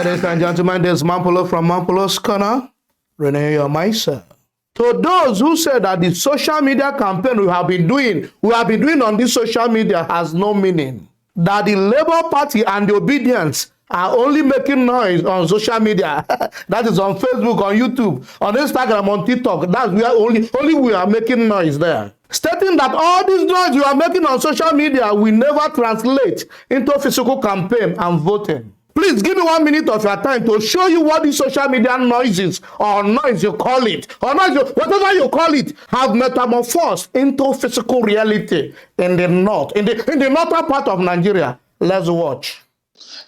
Ladies and gentlemen, this is Mampolo from Mampolo's Corner. Renee your myself. To those who say that the social media campaign we have been doing on this social media has no meaning, that the Labour Party and the Obedience are only making noise on social media, that is on Facebook, on YouTube, on Instagram, on TikTok, that's where only we are making noise there. Stating that all this noise we are making on social media will never translate into physical campaign and voting. Please give me 1 minute of your time to show you what the social media noises or noise you call it, or noise, whatever you call it, have metamorphosed into physical reality in the north, in the northern part of Nigeria. Let's watch.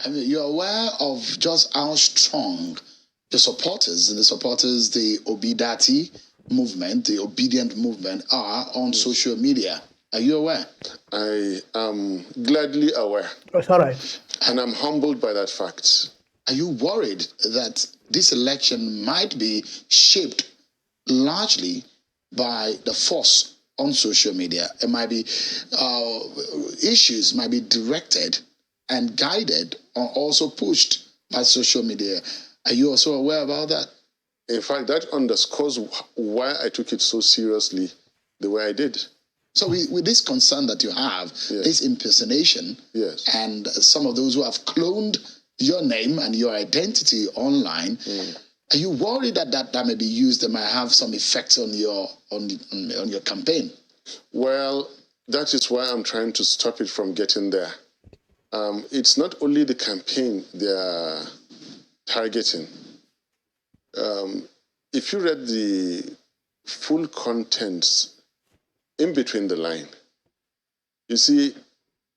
I mean, you're aware of just how strong the supporters, the Obi-Dattis movement, the obedient movement are on social media. Are you aware? I am gladly aware. That's all right. And I'm humbled by that fact. Are you worried that this election might be shaped largely by the force on social media? It might be issues might be directed and guided or also pushed by social media. Are you also aware about that? In fact, that underscores why I took it so seriously the way I did. So with this concern that you have, yes, this impersonation, yes, and some of those who have cloned your name and your identity online, are you worried that may be used, that might have some effects on your campaign? Well, that is why I'm trying to stop it from getting there. It's not only the campaign they are targeting. If you read the full contents in between the line, you see,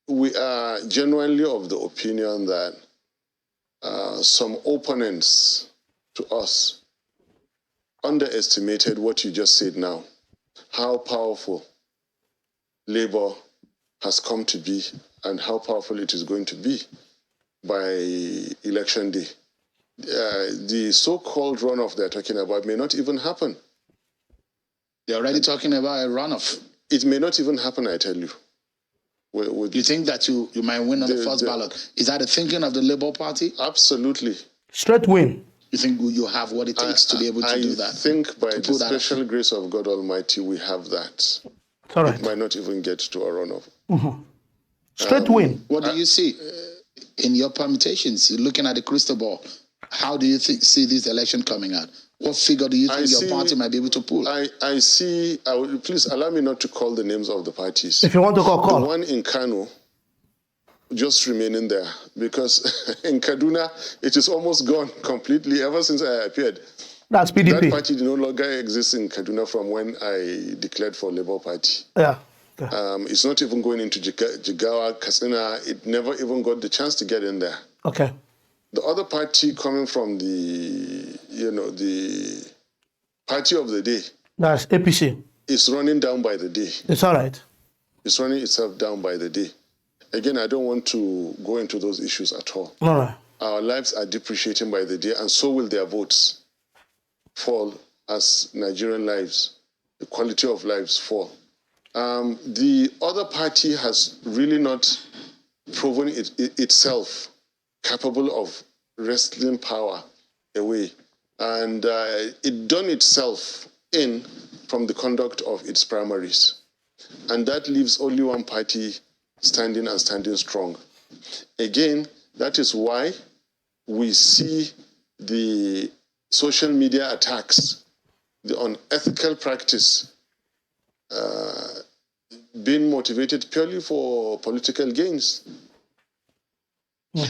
we are genuinely of the opinion that some opponents to us underestimated what you just said now, how powerful Labour has come to be and how powerful it is going to be by election day. The so-called runoff they're talking about may not even happen. They're already talking about a runoff. It may not even happen, I tell you. You think that you might win on the first ballot? Is that the thinking of the Labour Party? Absolutely. Straight win. You think you have what it takes to be able to do that? I think by the special grace of God Almighty, we have that. All right. It might not even get to a runoff. Straight win. What do you see in your permutations? You're looking at the crystal ball. How do you see this election coming out? What figure do you think your party might be able to pull? I see. Please allow me not to call the names of the parties. If you want to call. The one in Kano, just remaining there. Because in Kaduna, it is almost gone completely ever since I appeared. That's PDP. That party no longer exists in Kaduna from when I declared for Labour Party. Yeah. It's not even going into Jigawa, Katsina. It never even got the chance to get in there. Okay. The other party coming from the party of the day. That's APC. It's running down by the day. It's all right. It's running itself down by the day. Again, I don't want to go into those issues at all. All right. Our lives are depreciating by the day, and so will their votes fall as Nigerian lives, the quality of lives fall. The other party has really not proven itself capable of wresting power away, and it done itself in from the conduct of its primaries, and that leaves only one party standing and standing strong. Again, that is why we see the social media attacks, the unethical practice being motivated purely for political gains.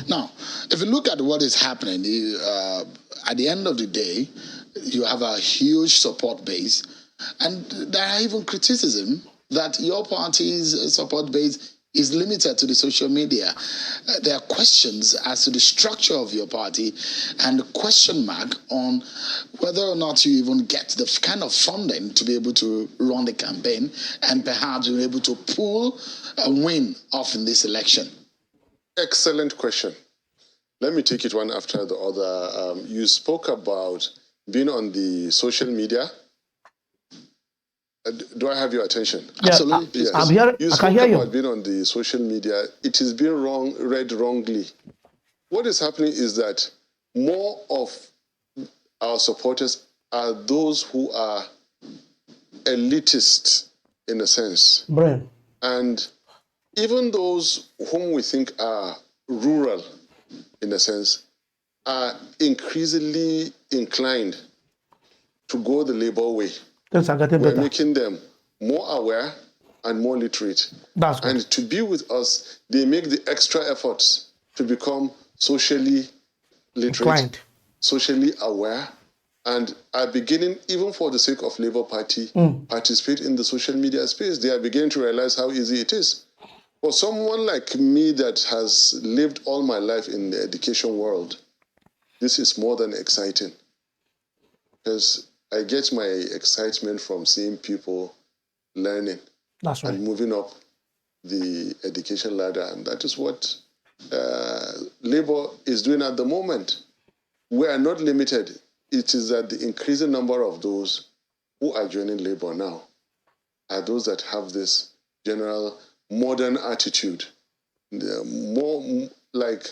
Now, if you look at what is happening, at the end of the day, you have a huge support base, and there are even criticism that your party's support base is limited to the social media. There are questions as to the structure of your party and the question mark on whether or not you even get the kind of funding to be able to run the campaign and perhaps you're able to pull a win off in this election. Excellent question. Let me take it one after the other. You spoke about being on the social media. Do I have your attention? Yeah, absolutely. Yes. I'm here. You I spoke can hear about you. being on the social media. It is being read wrongly. What is happening is that more of our supporters are those who are elitist in a sense. Brain. And even those whom we think are rural in a sense are increasingly inclined to go the labor way. Things are getting We're better. making them more aware and more literate. That's good. And to be with us, they make the extra efforts to become socially literate, Inclined. socially aware, and are beginning, even for the sake of Labour Party, participate in the social media space. They are beginning to realize how easy it is. For someone like me that has lived all my life in the education world, this is more than exciting. Because I get my excitement from seeing people learning That's right. and moving up the education ladder. And that is what Labour is doing at the moment. We are not limited. It is that the increasing number of those who are joining Labour now are those that have this general modern attitude. They're more like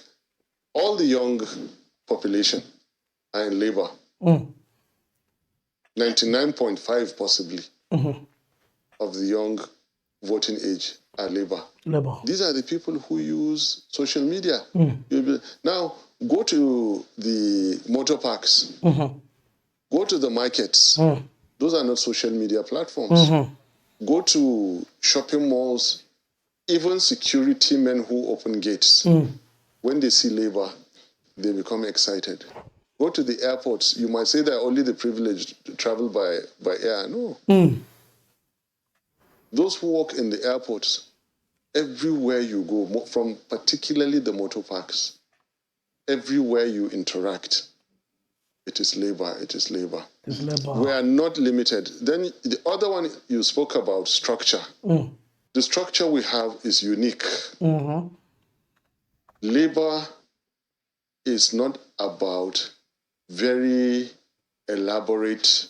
all the young population are in Labour. 99.5 possibly of the young voting age are Labour. These are the people who use social media. Now, go to the motor parks, go to the markets. Those are not social media platforms. Go to shopping malls, even security men who open gates. When they see Labour, they become excited. Go to the airports. You might say that only the privileged to travel by air. No. Those who work in the airports, everywhere you go, from particularly the motor parks, everywhere you interact, it is Labour, it is Labour. It's Labour. We are not limited. Then the other one you spoke about, structure. The structure we have is unique. Labour is not about very elaborate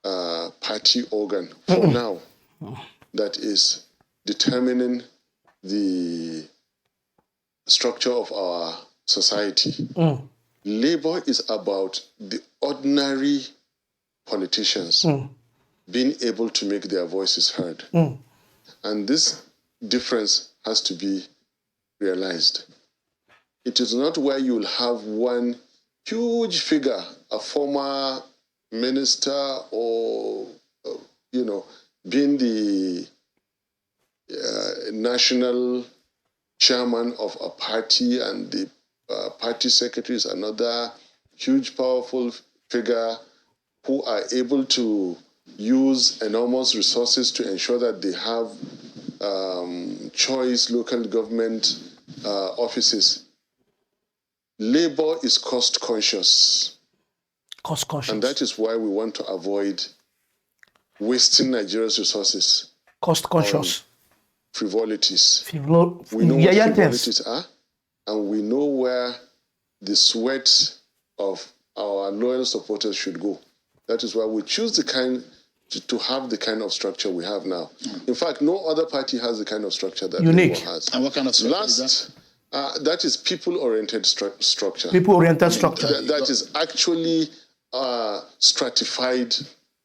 party organ for now that is determining the structure of our society. Labour is about the ordinary politicians being able to make their voices heard. And this difference has to be realized. It is not where you'll have one huge figure, a former minister or, being the national chairman of a party and the party secretary is another huge, powerful figure who are able to use enormous resources to ensure that they have choice local government offices. Labour is cost conscious. Cost conscious. And that is why we want to avoid wasting Nigeria's resources. Cost conscious. Frivolities. We know what Yes. frivolities are, and we know where the sweat of our loyal supporters should go. That is why we choose to have the kind of structure we have now. In fact, no other party has the kind of structure that Labour has. And what kind of structure is that? That is people-oriented structure. People-oriented structure. That is actually stratified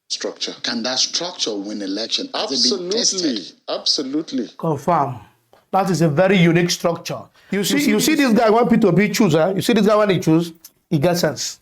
structure. Can that structure win election? Has it been tested? Absolutely. Confirm. That is a very unique structure. You see this guy when Peter Obi choose, you see this guy when he choose, he gets sense.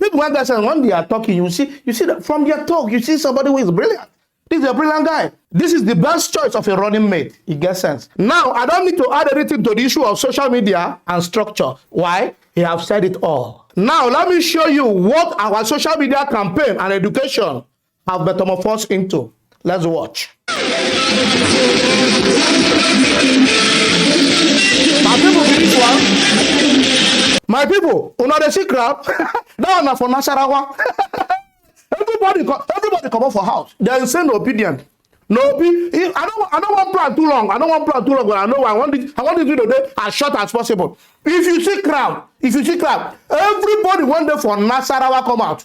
People when get sense, when they are talking, you see that from their talk, you see somebody who is brilliant. This is a brilliant guy. This is the best choice of a running mate. He gets sense. Now, I don't need to add anything to the issue of social media and structure. Why? He have said it all. Now, let me show you what our social media campaign and education have metamorphosed into. Let's watch. My people, this one. My people, another secret. That one for Nasarawa. Everybody come up for house. There is no opinion. No, I don't want plan too long. I don't want plan too long, but I know I want this video today as short as possible. If you see crowd, everybody one day for Nasarawa come out.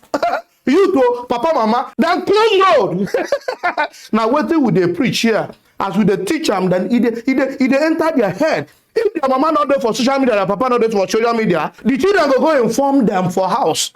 You to Papa Mama, then close road. Now what would they preach here? As we they teach them, then it enter their head. If their mama not there for social media, their papa not there for social media, the children go inform them for house.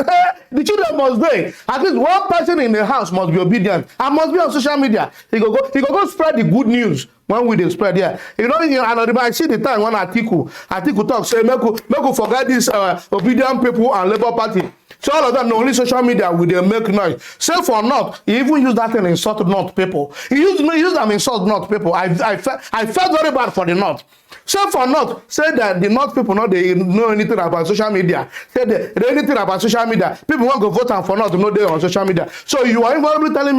The children must be. At least one person in the house must be obedient and must be on social media. He go spread the good news. When we dey spread here, you know, I see the time when Atiku talk say make we forget this obedient people and Labour Party. So all of them, only social media will they make noise. Say for North, he even used that thing insult North people. He used them insult North people. I felt very bad for the North. Say for North, say that the North people they know anything about social media. Say they anything about social media. People want to vote and for North to know they on social media. So you are invariably telling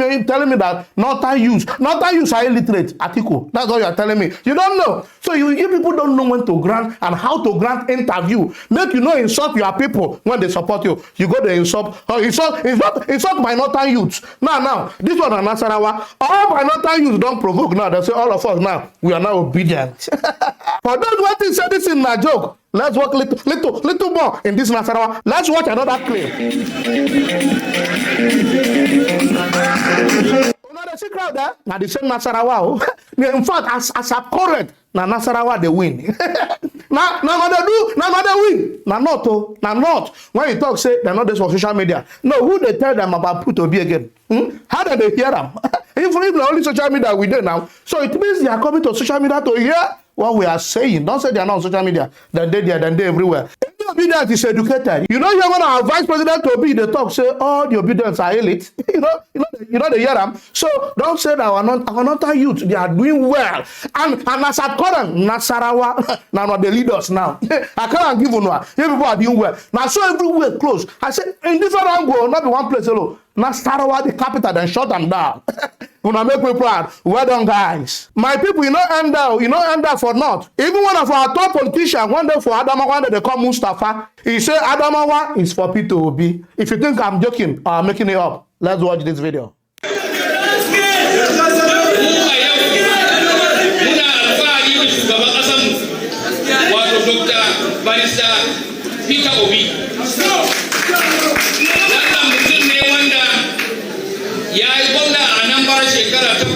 me that Northern youth are illiterate. Atiku, that's what you are telling me. You don't know. So you people don't know when to grant and how to grant interview. Make you know insult your people when they support you. You go to insult my Northern youths. Now, this one on Nasarawa, all my Northern youths don't provoke now. They say all of us now, we are now obedient. For those who want to say this in a joke, let's work little more in this Nasarawa. Let's watch another clip. The secret there, now the same Nasarawa. In fact, as a current, now Nasarawa they win. Now they win. Now not. When you talk, say they're not this for social media. No, who they tell them about Peter Obi again? How do they hear them? If the only social media we do now, so it means they are coming to social media to hear what we are saying. Don't say they are not on social media. They're there, then they everywhere. Any obedient is educated. You know, you're gonna have Vice President Obi, they talk, say all the obedience are elite. you know they hear them. So don't say that our not youth, they are doing well. And as I call them, Nasarawa, now they lead us now. I can't give you people are doing well. Now so everywhere close. I say in different angle, not in one place alone. Nasarawa, the capital, then shut them down. Gonna make me proud. Well done, guys. My people, you know, end up for North. Even one of our top politicians, one day for Adamawa, one day they call Mustafa. He said Adamawa is for Peter Obi. If you think I'm joking or making it up, let's watch this video. Peter Obi. Ya yi gwamna a nan bara shekara 8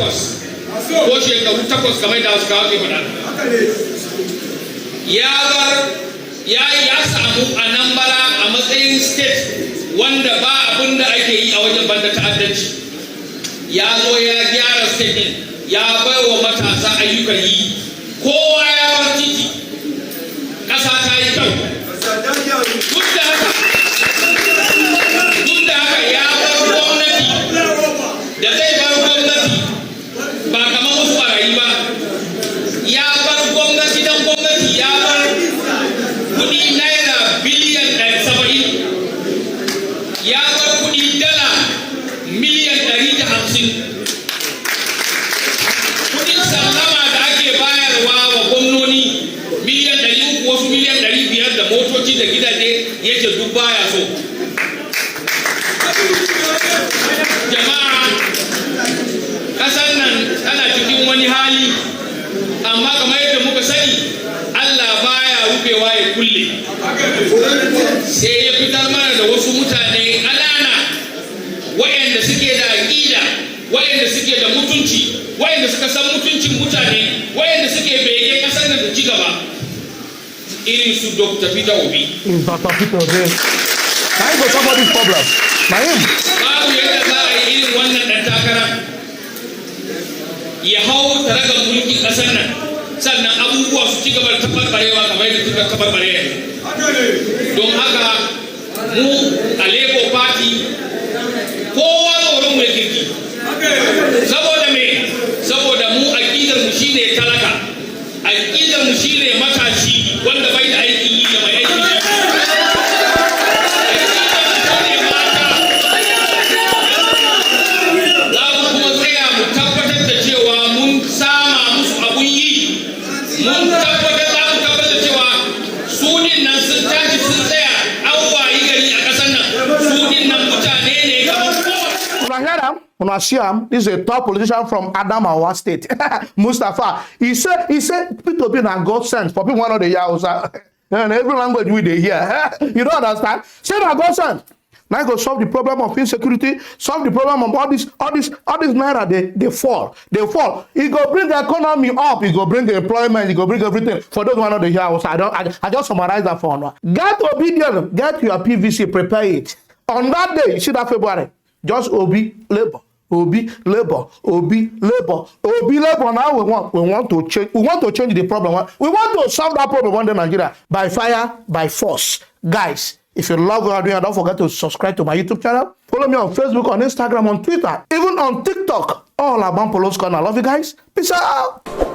ko shekaru 8 kamar da suka hake faɗa. Ya samu a nan bara a matsayin state wanda ba abin da ake yi a wajen banda ta'addanci. Ya zo ya gyara state din, ya bai wa matasa ayyukan yi. Kowa ya bar titi, ƙasa ta yi kyau. Duk da haka ya bar gwamnati da zai bar gwamnati ba kamar wasu barayi ba. Ya bar gwamnati don gwamnati ya bar kudi naira biliyan 70. Ya bar kudi dala miliyan 150. Kudin sallama da ake bayarwa wa gwamnoni miliyan 300 wasu miliyan 500 da motoci da gidaje yake duk baya so. Jama'a, kasar nan tana cikin wani hali, amma kamar yadda muka sani Allah baya rufewa ya kulle. Sai ya fitar mana da wasu mutane ƙanana waɗanda suke da aƙida, waɗanda suke da mutunci, waɗanda suka san mutuncin mutane, waɗanda suke bege kasar nan da ci gaba. Irin su Dr. Peter Obi. Dr. Peter Obi. Can I go somebody's problem? My him. Babu yadda za a yi irin wannan ɗan takara ya hau taragar mulkin ƙasar nan, sannan abubuwa su ci gaba da tabarbarewa kamar yadda suka tabarbare yanzu. Don haka mu a Labour Party kowa tsoron mu kirki. Saboda me? Saboda mu aƙidar mu shine talaka, aƙidar mu shine matashi wanda bai da aikin yi da mai aikin yi. This is a top politician from Adamawa State, Mustafa. He said Peter Obi na God sent for people one of the years. And every language we they hear. You don't understand? Say na God sent. Now go solve the problem of insecurity, solve the problem of all this naira, they fall. They fall. It go bring the economy up, it go bring the employment, it go bring everything. For those who are not here, I just summarize that for now. Get obedient, get your PVC, prepare it. On that day, you see that February, just Obi, labor. Obi, labor, Obi, labor, Obi, labor. Now we want to change the problem. We want to solve that problem one day in Nigeria by fire, by force. Guys, if you love what I'm doing, don't forget to subscribe to my YouTube channel. Follow me on Facebook, on Instagram, on Twitter, even on TikTok. All about Polos Corner. I love you guys. Peace out.